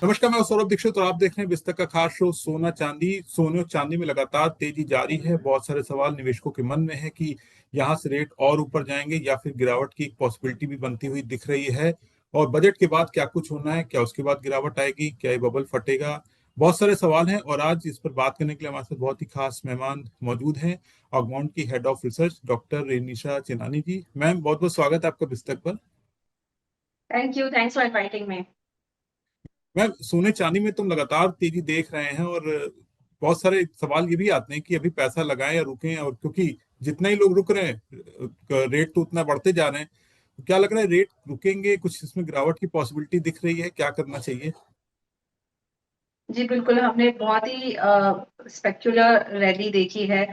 नमस्कार, मैं सौरभ दीक्षित और आप देख रहे हैं बिस्तर का खास शो सोना चांदी। सोने और चांदी में लगातार तेजी जारी है। बहुत सारे सवाल निवेशकों के मन में है कि यहाँ से रेट और ऊपर जाएंगे या फिर गिरावट की एक पॉसिबिलिटी भी बनती हुई दिख रही है। और बजट के बाद क्या कुछ होना है, क्या उसके बाद गिरावट आएगी, क्या ये बबल फटेगा? बहुत सारे सवाल हैं और आज इस पर बात करने के लिए हमारे साथ बहुत ही खास मेहमान मौजूद हैं। ऑगमाउंट की head of research doctor Renisha Chinani ji. Ma'am, बहुत बहुत स्वागत है आपका बिस्तर पर। Thank you, thanks for inviting me. मैं सोने चांदी में तुम लगातार तेजी देख रहे हैं और बहुत सारे सवाल ये भी आते हैं कि अभी पैसा लगाएं या रुकें, और क्योंकि जितना ही लोग रुक रहे हैं रेट तो उतना बढ़ते जा रहे हैं। तो क्या लग रहा है, रेट रुकेंगे, कुछ इसमें गिरावट की पॉसिबिलिटी दिख रही है, क्या करना चाहिए? जी बिल्कुल, हमने बहुत ही स्पेक्युलर रैली देखी है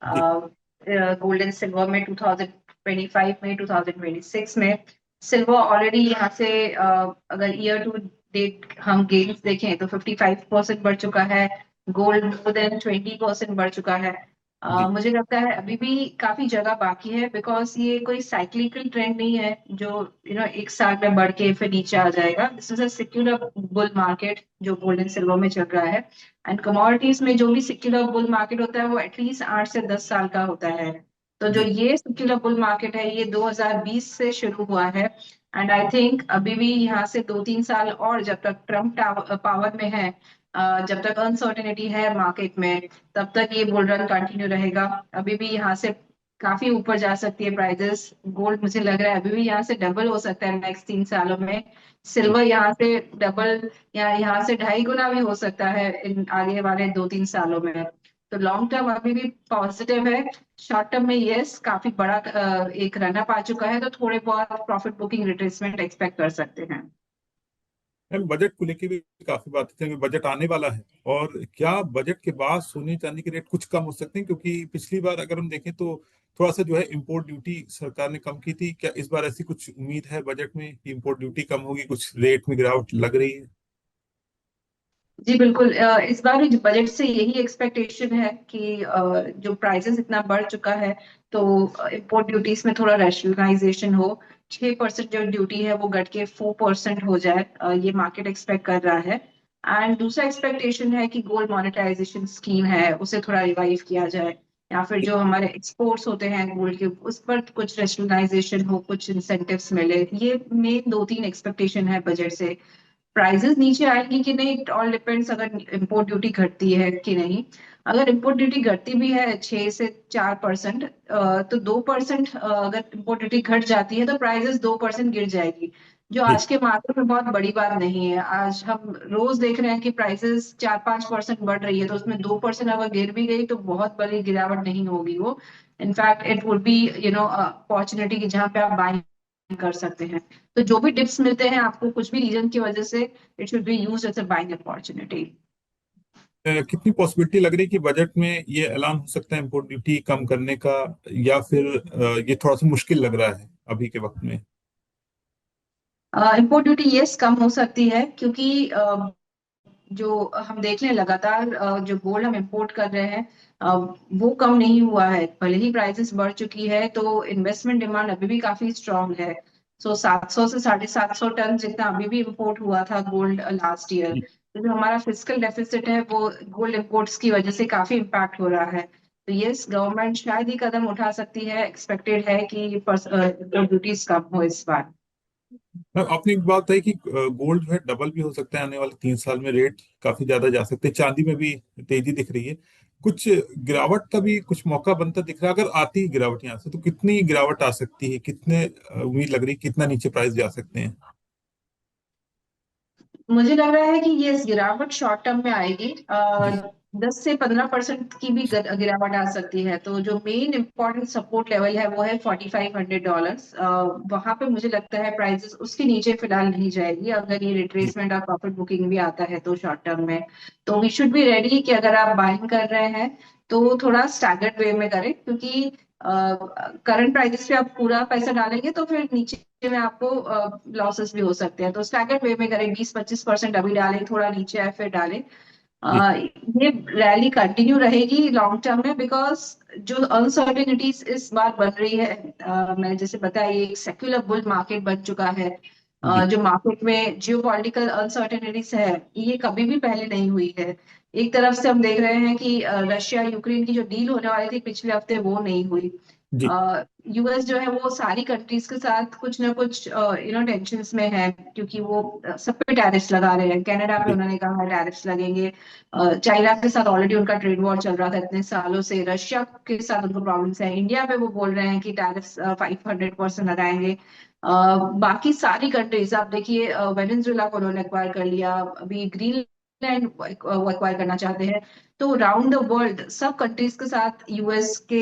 जी। गोल्ड एंड सिल्वर में 2025 में, 2026 में। सिल्वर ऑलरेडी यहाँ से अगर ईयर टू डेट हम गेन्स देखें तो 55% बढ़ चुका है। गोल्ड मोर देन 20% बढ़ चुका है। जी। मुझे लगता है अभी भी काफी जगह बाकी है, बिकॉज ये कोई साइक्लिकल ट्रेंड नहीं है जो एक साल में बढ़ के फिर नीचे आ जाएगा। This is a secular bull market जो गोल्ड एंड सिल्वर में चल रहा है। एंड कमोडिटीज में जो भी सेक्युलर बुल मार्केट होता है वो एटलीस्ट 8 से 10 साल का होता है। तो जो जी। ये सेक्युलर बुल मार्केट है ये 2020 से शुरू हुआ है। एंड आई थिंक अभी भी यहाँ से 2-3 साल और, जब तक ट्रम्प पावर में है, जब तक अनसर्टेनिटी है मार्केट में, तब तक ये बुल रन कंटिन्यू रहेगा। अभी भी यहाँ से काफी ऊपर जा सकती है प्राइजेस। गोल्ड मुझे लग रहा है अभी भी यहाँ से डबल हो सकता है नेक्स्ट 3 सालों में। जी। सिल्वर यहाँ से डबल या यहाँ से 2.5 गुना भी हो सकता है इन आगे वाले 2-3 सालों में। तो लॉन्ग टर्म अभी भी पॉजिटिव है। शॉर्ट टर्म में यस, काफी बड़ा एक रन अप आ चुका है, तो थोड़े बहुत प्रॉफिट बुकिंग रिट्रेसमेंट एक्सपेक्ट कर सकते हैं। मैम, बजट को लेके भी काफी बातें थी, बजट आने वाला है। और क्या बजट के बाद सोने चांदी के रेट कुछ कम हो सकते हैं? क्योंकि पिछली बार अगर हम देखें तो थोड़ा सा जो है इम्पोर्ट ड्यूटी सरकार ने कम की थी। क्या इस बार ऐसी कुछ उम्मीद है बजट में कि इम्पोर्ट ड्यूटी कम होगी, कुछ रेट में गिरावट लग रही है? जी बिल्कुल, इस बार भी बजट से यही एक्सपेक्टेशन है कि जो प्राइसेस इतना बढ़ चुका है, तो इम्पोर्ट ड्यूटीज में थोड़ा रैशनलाइजेशन हो। 6% जो ड्यूटी है वो घट के 4% हो जाए, ये मार्केट एक्सपेक्ट कर रहा है। एंड दूसरा एक्सपेक्टेशन है कि गोल्ड मॉनेटाइजेशन स्कीम है उसे थोड़ा रिवाइव किया जाए, या फिर जो हमारे एक्सपोर्ट्स होते हैं गोल्ड के उस पर कुछ रैशनलाइजेशन हो, कुछ इंसेंटिव्स मिले। ये मेन 2-3 एक्सपेक्टेशन है बजट से। प्राइजेस नीचे आएंगी कि नहीं, इट ऑल डिपेंड्स अगर इम्पोर्ट ड्यूटी घटती है कि नहीं। अगर इम्पोर्ट ड्यूटी घटती भी है 6 से 4%, तो 2% अगर इम्पोर्ट ड्यूटी घट जाती है तो प्राइजेस 2% गिर जाएगी, जो जी। आज के मार्केट में बहुत बड़ी बात नहीं है। आज हम रोज देख रहे हैं कि प्राइसेस 4-5% बढ़ रही है, तो उसमें 2% अगर गिर भी गई तो बहुत बड़ी गिरावट नहीं होगी वो। In fact it would be opportunity की जहाँ पे आप बाइंग कर सकते हैं। तो जो भी टिप्स मिलते हैं आपको कुछ भी रीजन की वजह से, it should be used as a buying opportunity. कितनी पॉसिबिलिटी लग रही है कि बजट में ये ऐलान हो सकता है इम्पोर्ट ड्यूटी कम करने का, या फिर ये थोड़ा सा मुश्किल लग रहा है अभी के वक्त में? इम्पोर्ट ड्यूटी यस कम हो सकती है, क्योंकि जो हम देख रहे हैं लगातार, जो गोल्ड हम इंपोर्ट कर रहे हैं वो कम नहीं हुआ है। भले ही प्राइसेस बढ़ चुकी है तो इन्वेस्टमेंट डिमांड अभी भी काफी स्ट्रांग है। सो 700 से 750 टन जितना अभी भी इंपोर्ट हुआ था गोल्ड लास्ट ईयर। जी। तो जो हमारा फिजिकल डेफिसिट है वो गोल्ड इंपोर्ट्स की वजह से काफी इम्पैक्ट हो रहा है। तो यस, गवर्नमेंट शायद ही कदम उठा सकती है। एक्सपेक्टेड है कि ड्यूटीज कम हो इस बार। मैम, आपने एक बात है कि गोल्ड जो है डबल भी हो सकता है आने वाले 3 साल में, रेट काफी ज्यादा जा सकते हैं। चांदी में भी तेजी दिख रही है। कुछ गिरावट का भी कुछ मौका बनता दिख रहा है। अगर आती है गिरावट यहाँ से तो कितनी गिरावट आ सकती है, कितने उम्मीद लग रही है, कितना नीचे प्राइस जा सकते हैं? मुझे लग रहा है कि ये गिरावट शॉर्ट टर्म में आएगी। जी। 10 से 15% की भी गिरावट आ सकती है। तो जो मेन इंपॉर्टेंट सपोर्ट लेवल है वो है $4,500। वहां पे मुझे लगता है प्राइसेस उसके नीचे फिलहाल नहीं जाएगी, अगर ये जी। रिट्रेसमेंट और प्रॉफिट बुकिंग भी आता है तो शॉर्ट टर्म में। तो वी शुड बी रेडी कि अगर आप बाइंग कर रहे हैं तो थोड़ा स्टैगर्ड वे में करें, क्योंकि करंट प्राइसेस पे आप पूरा पैसा डालेंगे तो फिर नीचे में आपको लॉसेस भी हो सकते हैं। तो स्टैगर्ड वे में करें, 20-25% अभी डालें, थोड़ा नीचे आए फिर डालें। जी। ये रैली कंटिन्यू रहेगी लॉन्ग टर्म में, बिकॉज जो अनसर्टेनिटीज इस बार बन रही है, मैंने जैसे बताया ये एक सेक्युलर बुल मार्केट बन चुका है। जी जो मार्केट में जियोपॉलिटिकल अनसर्टेनिटीज है, ये कभी भी पहले नहीं हुई है। एक तरफ से हम देख रहे हैं कि रशिया यूक्रेन की जो डील होने वाली थी पिछले हफ्ते, वो नहीं हुई। जी यूएस जो है वो सारी कंट्रीज के साथ कुछ ना कुछ टेंशंस में है, क्योंकि वो सब पे टैरिफ्स लगा रहे हैं। कनाडा पे जी उन्होंने कहा टैरिफ्स लगेंगे। चाइना के साथ ऑलरेडी उनका ट्रेड वॉर चल रहा था इतने सालों से। रशिया के साथ उनको प्रॉब्लम्स है। इंडिया पे वो बोल रहे हैं कि टैरिफ्स 500% लगाएंगे। बाकी सारी कंट्रीज आप देखिए, वेनेजुएला को उन्होंने एक्वायर कर लिया, अभी ग्रीनलैंड वो एक्वायर करना चाहते हैं। तो राउंड द वर्ल्ड सब कंट्रीज के साथ यूएस के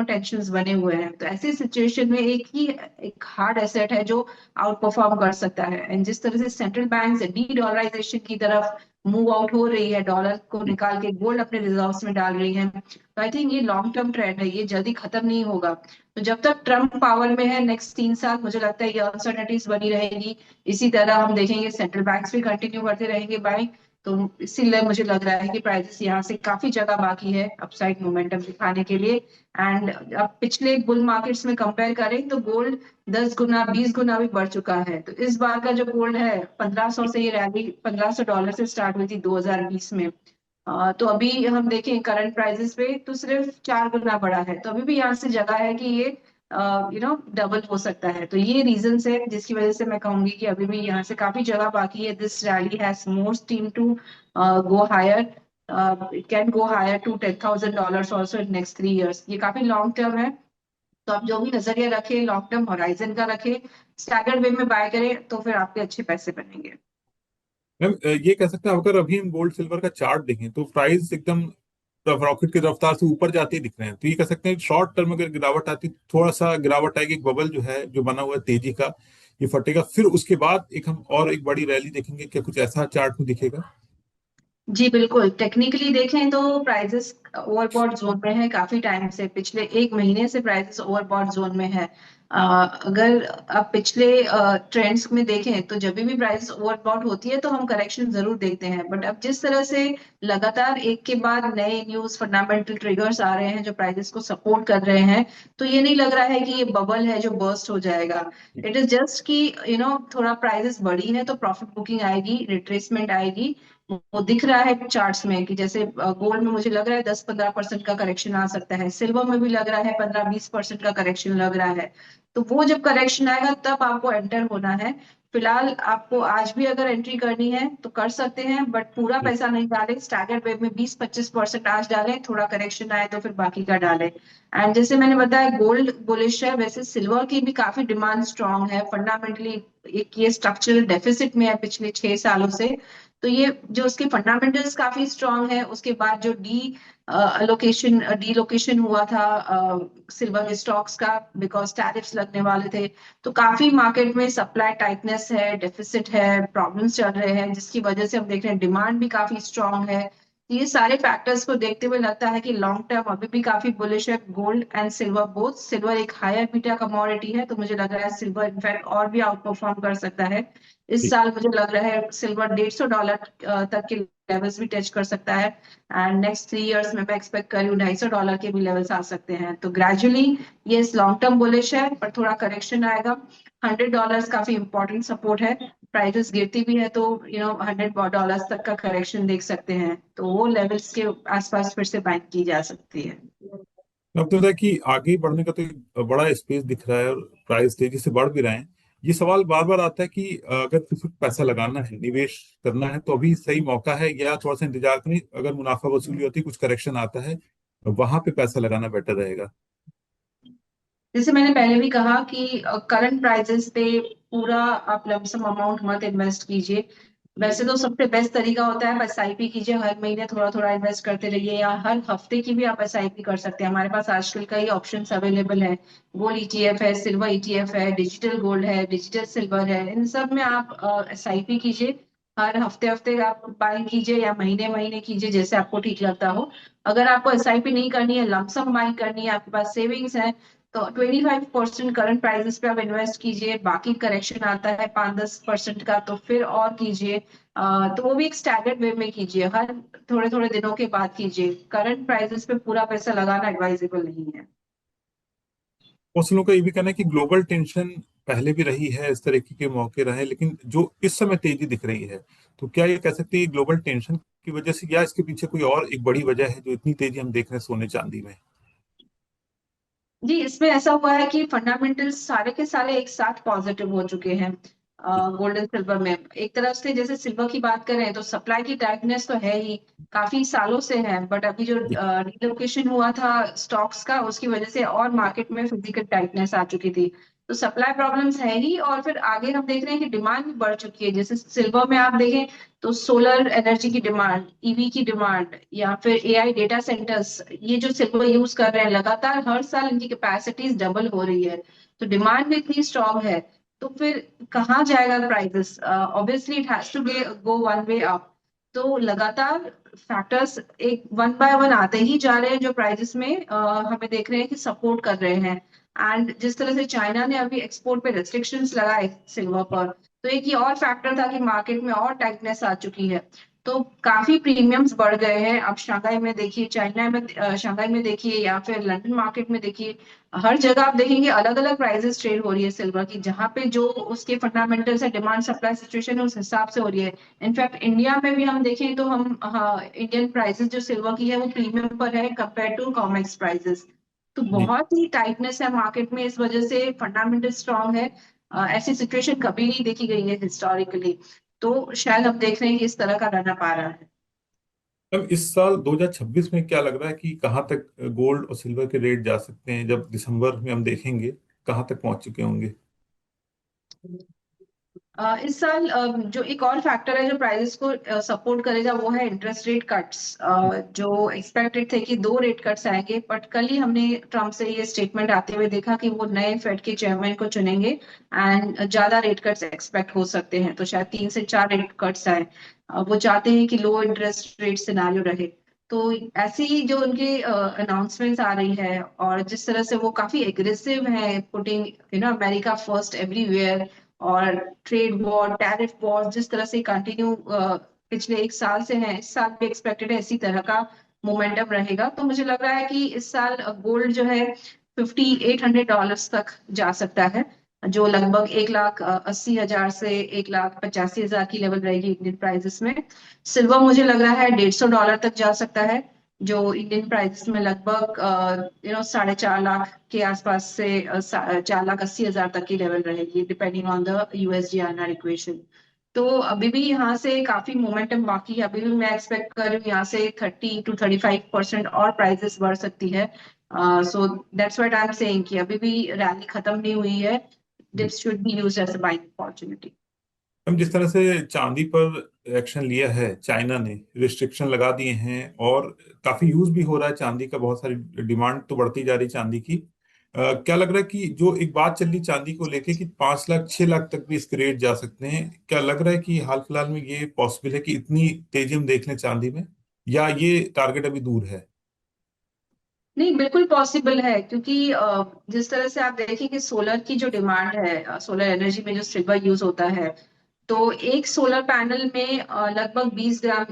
टेंशंस बने हुए हैं। तो ऐसी सिचुएशन में एक हार्ड एसेट है जो आउट परफॉर्म कर सकता है। एंड जिस तरह से सेंट्रल बैंक डी डॉलराइजेशन की तरफ मूव आउट हो रही है, डॉलर को निकाल के गोल्ड अपने रिजर्व्स में डाल रही है, तो आई थिंक ये लॉन्ग टर्म ट्रेंड है, ये जल्दी खत्म नहीं होगा। तो जब तक ट्रम्प पावर में है नेक्स्ट 3 साल, मुझे लगता है ये अनसर्टेनिटीज बनी रहेगी। इसी तरह हम देखेंगे सेंट्रल बैंक्स भी कंटिन्यू करते रहेंगे बाइंग। तो इसीलिए मुझे लग रहा है कि प्राइसेस यहाँ से काफी जगह बाकी है अपसाइड मोमेंटम दिखाने के लिए। एंड अब पिछले बुल मार्केट्स में कंपेयर करें तो गोल्ड 10 गुना 20 गुना भी बढ़ चुका है। तो इस बार का जो गोल्ड है 1500 से, ये रैली $1500 से स्टार्ट हुई थी 2020 में। तो अभी हम देखें करंट प्राइसेस पे तो सिर्फ 4 गुना बढ़ा है। तो अभी भी यहाँ से जगह है कि ये डबल हो सकता है। तो ये रीजंस है जिसकी वजह से मैं कहूंगी कि अभी भी यहाँ से काफी जगह बाकी है। This rally has more steam to go higher. It can go higher to $10,000 also in next 3 years। ये काफी लॉन्ग टर्म है। तो आप जो भी नजरिया रखें, लॉन्ग टर्म होराइजन का रखें, स्टैगर्ड वे में बाय करें, तो फिर आपके अच्छे पैसे बनेंगे। मैम, ये कह सकते हैं अगर अभी हम गोल्ड सिल्वर का चार्ट देखें तो प्राइस एकदम रॉकेट की रफ्तार से ऊपर जाते ही दिख रहे हैं, तो ये कह सकते हैं शॉर्ट टर्म अगर गिरावट आती, थोड़ा सा गिरावट आएगी, एक बबल जो है जो बना हुआ है तेजी का, ये फटेगा, फिर उसके बाद एक हम और एक बड़ी रैली देखेंगे, क्या कुछ ऐसा चार्ट में दिखेगा? जी बिल्कुल, टेक्निकली देखें तो प्राइसेस ओवरबॉट जोन में है काफी टाइम से। पिछले 1 महीने से प्राइसेस ओवरबॉट जोन में है। अगर आप पिछले ट्रेंड्स में देखें तो जब भी प्राइस ओवरबॉट होती है तो हम करेक्शन जरूर देखते हैं। बट अब जिस तरह से लगातार एक के बाद नए न्यूज फंडामेंटल ट्रिगर्स आ रहे हैं जो प्राइसेस को सपोर्ट कर रहे हैं, तो ये नहीं लग रहा है कि ये बबल है जो बर्स्ट हो जाएगा। इट इज जस्ट कि थोड़ा प्राइसेस बढ़ी है तो प्रॉफिट बुकिंग आएगी, रिट्रेसमेंट आएगी। वो दिख रहा है चार्ट्स में कि जैसे गोल्ड में मुझे लग रहा है 10-15% का करेक्शन आ सकता है, सिल्वर में भी लग रहा है 15-20% का करेक्शन लग रहा है। तो वो जब करेक्शन आएगा तब आपको एंटर होना है। फिलहाल आपको आज भी अगर एंट्री करनी है तो कर सकते हैं, बट पूरा जी पैसा नहीं डालें। स्टैगर्ड वेव में 20-25% आज डालें, थोड़ा करेक्शन आए तो फिर बाकी का डालें। एंड जैसे मैंने बताया गोल्ड बुलिश है, वैसे सिल्वर की भी काफी डिमांड स्ट्रांग है फंडामेंटली। एक ये स्ट्रक्चरल डेफिसिट में है पिछले 6 सालों से। तो ये जो उसके फंडामेंटल्स काफी स्ट्रांग है। उसके बाद जो डीलोकेशन हुआ था सिल्वर के स्टॉक्स का, बिकॉज टैरिफ्स लगने वाले थे। तो काफी मार्केट में सप्लाई टाइटनेस है, डेफिसिट है, प्रॉब्लम्स चल रहे हैं, जिसकी वजह से हम देख रहे हैं डिमांड भी काफी स्ट्रांग है। तो ये सारे फैक्टर्स को देखते हुए लगता है कि लॉन्ग टर्म अभी भी काफी बुलिश है gold and silver both. Silver एक हायर बीटा कमोडिटी है, तो मुझे लग रहा है सिल्वर इनफैक्ट और भी आउट परफॉर्म कर सकता है। इस जी। साल मुझे लग रहा है सिल्वर $150 तक के लेवल्स भी टच कर सकता है। एंड नेक्स्ट 3 इयर्स में मैं एक्सपेक्ट कर रही हूँ $250 के भी लेवल्स आ सकते हैं। तो ग्रेजुअली ये लॉन्ग टर्म बुलिश है, पर थोड़ा करेक्शन आएगा। $100 काफी इंपॉर्टेंट सपोर्ट है। प्राइसेस गिरती भी है तो $100 तक का करेक्शन देख सकते हैं, तो वो लेवल्स के आसपास फिर से बाइंग की जा सकती है। अब तो है कि आगे बढ़ने का तो एक बड़ा स्पेस दिख रहा है और प्राइस तेजी से बढ़ भी रहे हैं। ये सवाल बार बार आता है कि अगर किसी को पैसा लगाना है, निवेश करना है, तो अभी सही मौका है या थोड़ा सा इंतजार करें, अगर मुनाफा वसूली होती है, कुछ करेक्शन आता है, वहां पे पैसा लगाना बेटर रहेगा? जैसे मैंने पहले भी कहा कि करंट प्राइसेस पे पूरा आप लमसम अमाउंट मत इन्वेस्ट कीजिए। वैसे तो सबसे बेस्ट तरीका होता है आप एसआईपी कीजिए, हर महीने थोड़ा थोड़ा इन्वेस्ट करते रहिए, या हर हफ्ते की भी आप एसआईपी कर सकते हैं। हमारे पास आजकल कई ऑप्शंस अवेलेबल है। गोल्ड ईटीएफ है, सिल्वर ईटीएफ है, डिजिटल गोल्ड है, डिजिटल सिल्वर है, इन सब में आप एसआईपी कीजिए। हर हफ्ते हफ्ते आप बाइंग कीजिए या महीने महीने कीजिए, जैसे आपको ठीक लगता हो। अगर आपको एसआईपी नहीं करनी है, लमसम बाइंग करनी है, आपके पास सेविंग्स है, तो 25% करंट प्राइसेस पे आप इन्वेस्ट कीजिए। बाकी करेक्शन आता है 5-10% का, तो फिर और कीजिए। तो वो भी एक स्टैगर्ड वे में कीजिए, हर थोड़े थोड़े दिनों के बाद कीजिए। करंट प्राइसेस पे पूरा पैसा लगाना एडवाइजेबल नहीं है। मौसलों का ये भी कहना है कि ग्लोबल टेंशन पहले भी रही है, इस तरीके के मौके रहे, लेकिन जो इस समय तेजी दिख रही है, तो क्या ये कह सकते हैं ग्लोबल टेंशन की वजह से, या इसके पीछे कोई और एक बड़ी वजह है जो इतनी तेजी हम देख रहे हैं सोने चांदी में? जी, इसमें ऐसा हुआ है कि फंडामेंटल्स सारे के सारे एक साथ पॉजिटिव हो चुके हैं गोल्ड एंड सिल्वर में। एक तरफ से जैसे सिल्वर की बात करें तो सप्लाई की टाइटनेस तो है ही, काफी सालों से है, बट अभी जो जी रिलोकेशन हुआ था स्टॉक्स का, उसकी वजह से और मार्केट में फिजिकल टाइटनेस आ चुकी थी। तो सप्लाई प्रॉब्लम्स है ही, और फिर आगे हम देख रहे हैं कि डिमांड भी बढ़ चुकी है। जैसे सिल्वर में आप देखें तो सोलर एनर्जी की डिमांड, ईवी की डिमांड, या फिर एआई डेटा सेंटर्स, ये जो सिल्वर यूज कर रहे हैं लगातार हर साल इनकी कैपेसिटीज डबल हो रही है। तो डिमांड भी इतनी स्ट्रांग है, तो फिर कहाँ जाएगा prices? Obviously it has to go one way up. तो लगातार फैक्टर्स एक वन बाय वन आते ही जा रहे हैं जो प्राइसेस में हमें देख रहे हैं कि सपोर्ट कर रहे हैं। एंड जिस तरह से चाइना ने अभी एक्सपोर्ट पे रेस्ट्रिक्शंस लगाए सिल्वर पर, तो एक ये और फैक्टर था कि मार्केट में और टाइटनेस आ चुकी है। तो काफी प्रीमियम्स बढ़ गए हैं। अब शंघाई में देखिए, चाइना में शंघाई में देखिए, या फिर लंदन मार्केट में देखिए, हर जगह आप देखेंगे अलग अलग प्राइसेस ट्रेड हो रही है सिल्वर की, जहां पे जो उसके फंडामेंटल्स है, डिमांड सप्लाई सिचुएशन है, उस हिसाब से हो रही है। इनफैक्ट इंडिया में भी हम देखें तो हम, हाँ, इंडियन प्राइसेस जो सिल्वर की है वो प्रीमियम पर है कंपेयर टू कॉमेक्स प्राइसेस। तो जी। बहुत ही टाइटनेस है मार्केट में, इस वजह से फंडामेंटल स्ट्रांग है। ऐसी सिचुएशन कभी नहीं देखी गई है हिस्टोरिकली। तो शायद हम देख रहे हैं कि इस तरह का रहना पा रहा है। अब इस साल 2026 में क्या लग रहा है कि कहाँ तक गोल्ड और सिल्वर के रेट जा सकते हैं, जब दिसंबर में हम देखेंगे कहाँ तक पहुंच चुके होंगे? इस साल जो एक और फैक्टर है जो प्राइसेस को सपोर्ट करेगा वो है इंटरेस्ट रेट कट्स। जो एक्सपेक्टेड थे कि दो रेट कट्स आएंगे, बट कल ही हमने ट्रम्प से ये स्टेटमेंट आते हुए देखा कि वो नए फेड के चेयरमैन को चुनेंगे, एंड ज्यादा रेट कट्स एक्सपेक्ट हो सकते हैं। तो शायद 3 से 4 रेट कट्स आए। वो चाहते हैं कि लो इंटरेस्ट रेट सिनारियो रहे। तो ऐसी जो उनकी अनाउंसमेंट्स आ रही है, और जिस तरह से वो काफी एग्रेसिव है, पुटिंग अमेरिका फर्स्ट एवरीवेयर, और ट्रेड वॉर, टैरिफ वॉर जिस तरह से कंटिन्यू पिछले एक साल से है, इस साल भी एक्सपेक्टेड है इसी तरह का मोमेंटम रहेगा। तो मुझे लग रहा है कि इस साल गोल्ड जो है $5,800 तक जा सकता है, जो लगभग 1,80,000 से 1,85,000 की लेवल रहेगी इंडियन प्राइसेस में। सिल्वर मुझे लग रहा है $150 तक जा सकता है, जो इंडियन प्राइसेस में लगभग 4.5 लाख के आसपास से 4,80,000 तक की लेवल रहेगी, depending on the USD INR equation. तो अभी भी यहाँ से काफी मोमेंटम बाकी है। अभी भी मैं एक्सपेक्ट कर रही हूँ यहाँ से 30 to 35% और प्राइसेस बढ़ सकती है। So that's what I am saying कि अभी भी रैली खत्म नहीं हुई है। जी। This should be used as a buying opportunity. हम जिस तरह से चांदी पर एक्शन लिया है, चाइना ने रिस्ट्रिक्शन लगा दिए हैं, और काफी यूज भी हो रहा है चांदी का, बहुत सारी डिमांड तो बढ़ती जा रही चांदी की। क्या लग रहा है कि जो एक बात चल रही चांदी को लेके कि 5 लाख 6 लाख तक भी इसके रेट जा सकते हैं, क्या लग रहा है कि हाल फिलहाल में ये पॉसिबल है कि इतनी तेजी हम देख लें चांदी में, या ये टारगेट अभी दूर है? नहीं, बिल्कुल पॉसिबल है, क्योंकि जिस तरह से आप देखें कि सोलर की जो डिमांड है, सोलर एनर्जी में जो सिल्वर यूज होता है, तो एक सोलर पैनल में लगभग 20 ग्राम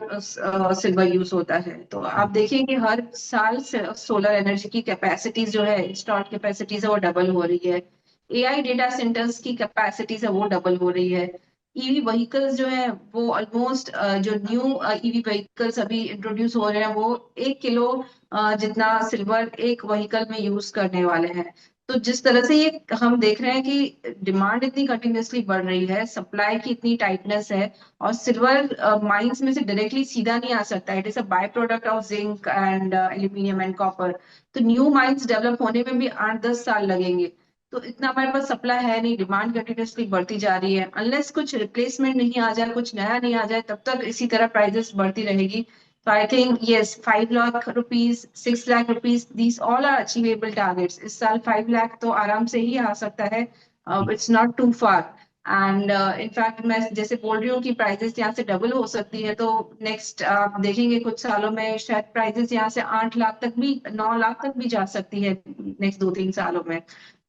सिल्वर यूज होता है। तो आप देखिए कि हर साल सोलर एनर्जी की कैपेसिटीज जो है, इंस्टॉल्ड कैपेसिटीज है, वो डबल हो रही है। एआई डेटा सेंटर्स की कैपेसिटीज है वो डबल हो रही है। ईवी व्हीकल्स जो है वो ऑलमोस्ट, जो न्यू ईवी व्हीकल्स अभी इंट्रोड्यूस हो रहे हैं वो 1 किलो जितना सिल्वर एक व्हीकल में यूज करने वाले हैं। तो जिस तरह से ये हम देख रहे हैं कि डिमांड इतनी कंटिन्यूअसली बढ़ रही है, सप्लाई की इतनी टाइटनेस है, और सिल्वर माइंस में से डायरेक्टली सीधा नहीं आ सकता, it is a by product of zinc and aluminium and copper. तो न्यू माइंस डेवलप होने में भी 8-10 साल लगेंगे। तो इतना हमारे पास सप्लाई है नहीं, डिमांड कंटिन्यूअसली बढ़ती जा रही है। अनलेस कुछ रिप्लेसमेंट नहीं आ जाए, कुछ नया नहीं आ जाए, तब तक इसी तरह प्राइसेस बढ़ती रहेगी। So I think yes, 5 lakh rupees, 6 lakh rupees, these all are achievable targets. इस साल 5 लाख तो आराम से ही आ सकता है। It's not too far. And in fact मैं जैसे बोल रही हूँ कि प्राइजेस यहाँ से डबल हो सकती है, तो नेक्स्ट आप देखेंगे कुछ सालों में शायद प्राइजेस यहाँ से 8 लाख तक भी, 9 लाख तक भी जा सकती है नेक्स्ट 2-3 सालों में।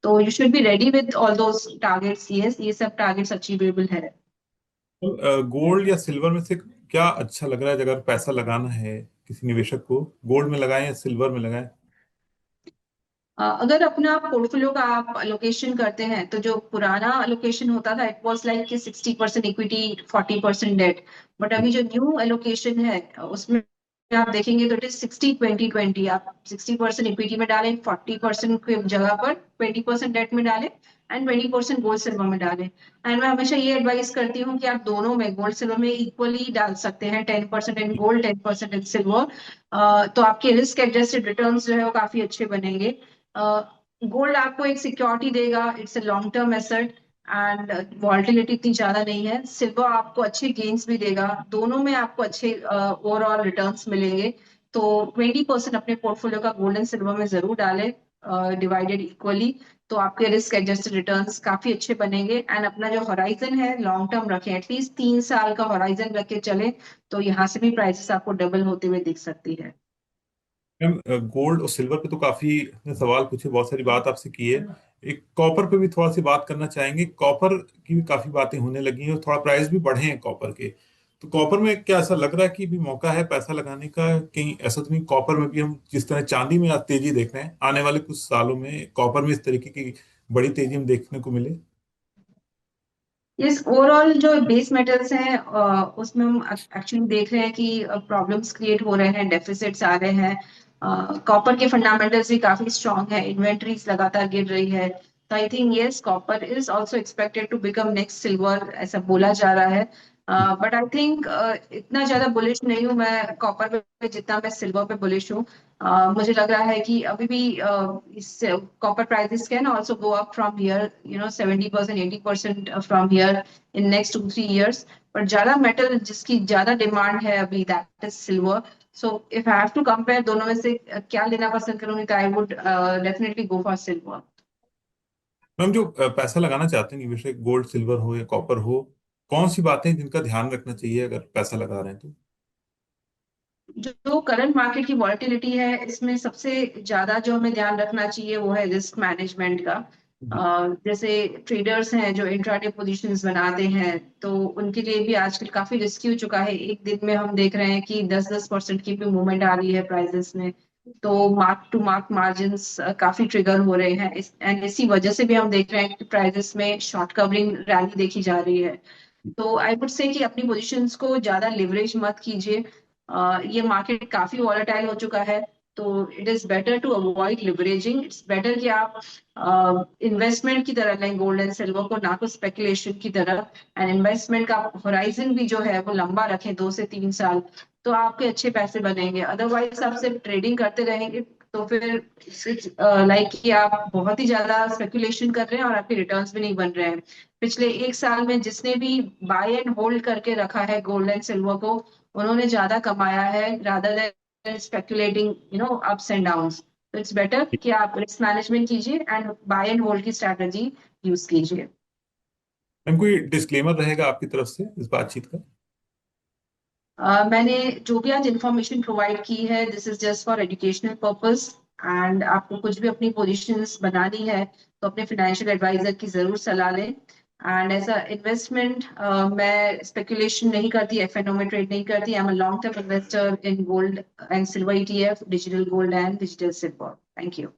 तो you should be ready with all those targets. Yes, ये सब टारगेट्स अचीवेबल है। गोल्ड या सिल्वर में से क्या अच्छा लग रहा है, अगर पैसा लगाना है किसी निवेशक को, गोल्ड में लगाएं या सिल्वर में लगाएं? अगर अपना पोर्टफोलियो का आप अलोकेशन करते हैं तो जो पुराना अलोकेशन होता था इट वाज लाइक कि 60% इक्विटी 40% डेट। बट अभी जो न्यू एलोकेशन है उसमें आप देखेंगे तो इट इज 60-20-20। आप 60% इक्विटी में डालें, 40% की जगह पर 20% डेट में डालें एंड 20% गोल्ड सिल्वर में डालें। एंड मैं हमेशा ये एडवाइस करती हूँ कि आप दोनों में गोल्ड सिल्वर में इक्वली डाल सकते हैं, 10% इन गोल्ड 10% इन सिल्वर। तो आपके रिस्क एडजस्टेड रिटर्न्स जो है वो काफी अच्छे बनेंगे। गोल्ड आपको एक सिक्योरिटी देगा, it's a long term asset and volatility इतनी ज्यादा नहीं है। सिल्वर आपको अच्छे गेन्स भी देगा, दोनों में आपको अच्छे ओवरऑल रिटर्न्स मिलेंगे। तो 20% अपने पोर्टफोलियो का गोल्ड एंड सिल्वर में जरूर डालें, डिवाइडेड इक्वली। तो आपके रिस्क एडजस्टेड रिटर्न्स काफी अच्छे बनेंगे एंड अपना जो होराइजन है लॉन्ग टर्म रखें, एटलीस्ट 3 साल का होराइजन रख के चले, तो यहाँ से भी प्राइसेस आपको डबल होते हुए दिख सकती है। मैम, गोल्ड और सिल्वर पे तो काफी आपने सवाल पूछे, बहुत सारी बात आपसे की है। एक कॉपर पे भी थोड़ा सी बात करना चाहेंगे। कॉपर की भी काफी बातें होने लगी हैं और थोड़ा प्राइस भी बढ़े हैं कॉपर के। तो कॉपर में क्या ऐसा लग रहा है कि भी मौका है पैसा लगाने का? कहीं ऐसा तो नहीं कॉपर में भी हम जिस तरह चांदी में आज तेजी देख रहे हैं, आने वाले कुछ सालों में कॉपर में इस तरीके की बड़ी तेजी हम देखने को मिले? इस ओवरऑल जो बेस मेटल्स हैं उसमें हम एक्चुअली देख रहे हैं कि प्रॉब्लम्स क्रिएट हो रहे हैं, डेफिसिट्स आ रहे हैं। कॉपर के फंडामेंटल्स भी काफी स्ट्रांग है, इन्वेंट्रीज लगातार गिर रही है। तो I think yes, copper is also expected to become next silver, ऐसा बोला जा रहा है। बट आई थिंक इतना ज्यादा बुलिश नहीं हूँ मैं कॉपर पे जितना मैं सिल्वर पे बुलिश हूँ। मुझे लग रहा है कि अभी भी इस copper prices can also go up from here, 70% 80% from here in next 2-3 years। पर ज्यादा मेटल जिसकी ज्यादा डिमांड है अभी, that is silver. So if I have to compare दोनों में से क्या लेना पसंद करूंगी, तो I would definitely go for silver. Ma'am, जो पैसा लगाना चाहते हैं निवेशक, गोल्ड सिल्वर हो या कॉपर हो, कौन सी बातें जिनका ध्यान रखना चाहिए अगर पैसा लगा रहे हैं तो? जो करंट मार्केट की वॉलेटिलिटी है इसमें सबसे ज्यादा जो हमें ध्यान रखना चाहिए वो है रिस्क मैनेजमेंट का। जी। जैसे ट्रेडर्स हैं जो इंट्राडे पोजीशंस बनाते हैं, तो उनके लिए भी आजकल काफी रिस्की हो चुका है। एक दिन में हम देख रहे हैं कि 10-10% की भी मूवमेंट आ रही है प्राइसेस में। तो मार्क टू मार्क मार्जिन्स काफी ट्रिगर हो रहे हैं एंड इसी वजह से भी हम देख रहे हैं कि प्राइसेस में शॉर्ट कवरिंग रैली देखी जा रही है। तो आई वुड से कि अपनी पोजीशंस को ज्यादा लिवरेज मत कीजिए। ये मार्केट काफी वॉलेटाइल हो चुका है, तो it is better to avoid leveraging. It's better कि आप इन्वेस्टमेंट की तरह लें गोल्ड एंड सिल्वर को, ना को स्पेकुलेशन की तरह। एंड इन्वेस्टमेंट का होराइजन भी जो है वो लंबा रखें, 2 से 3 साल। तो आपके अच्छे पैसे बनेंगे। अदरवाइज आप सिर्फ ट्रेडिंग करते रहेंगे तो फिर लाइक कि आप बहुत ही ज्यादा स्पेकुलेशन कर रहे हैं और आपके रिटर्न्स भी नहीं बन रहे हैं। पिछले 1 साल में जिसने भी बाय एंड होल्ड करके रखा है गोल्ड एंड सिल्वर को, उन्होंने ज्यादा कमाया है rather than speculating ups and downs. तो इट्स बेटर कि आप रिस्क मैनेजमेंट कीजिए एंड बाय एंड होल्ड की स्ट्रैटेजी यूज कीजिए। मैम, कोई डिस्क्लेमर रहेगा आपकी तरफ से इस बातचीत का? मैंने जो भी आज इंफॉर्मेशन प्रोवाइड की है this is just for educational purpose. And आपको कुछ भी अपनी पोजीशंस बनानी है तो अपने फाइनेंशियल एडवाइजर की जरूर सलाह लें। एंड एज अ इन्वेस्टमेंट मैं स्पेकुलेशन नहीं करती, एफएनओ में ट्रेड नहीं करती। I am a long term investor in gold and silver ETF, digital gold and digital silver. Thank you.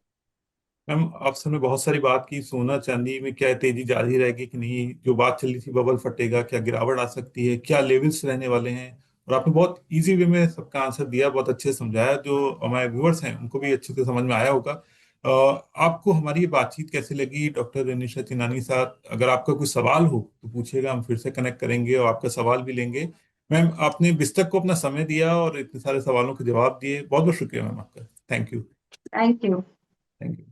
Ma'am, आपसे हमने बहुत सारी बात की, सोना चांदी में क्या तेजी जारी रहेगी कि नहीं, जो बात चल रही थी बबल फटेगा, क्या गिरावट आ सकती है, क्या लेवल्स रहने वाले हैं। और आपने बहुत इजी वे में सबका आंसर दिया, बहुत अच्छे से समझाया। जो हमारे व्यूअर्स हैं उनको भी अच्छे से समझ में आया होगा। आपको हमारी ये बातचीत कैसे लगी डॉक्टर रेनिशा चिनानी साहब? अगर आपका कोई सवाल हो तो पूछिएगा, हम फिर से कनेक्ट करेंगे और आपका सवाल भी लेंगे। मैम, आपने बिस्तक को अपना समय दिया और इतने सारे सवालों के जवाब दिए, बहुत बहुत शुक्रिया मैम आपका। Thank you. Thank you. Thank you.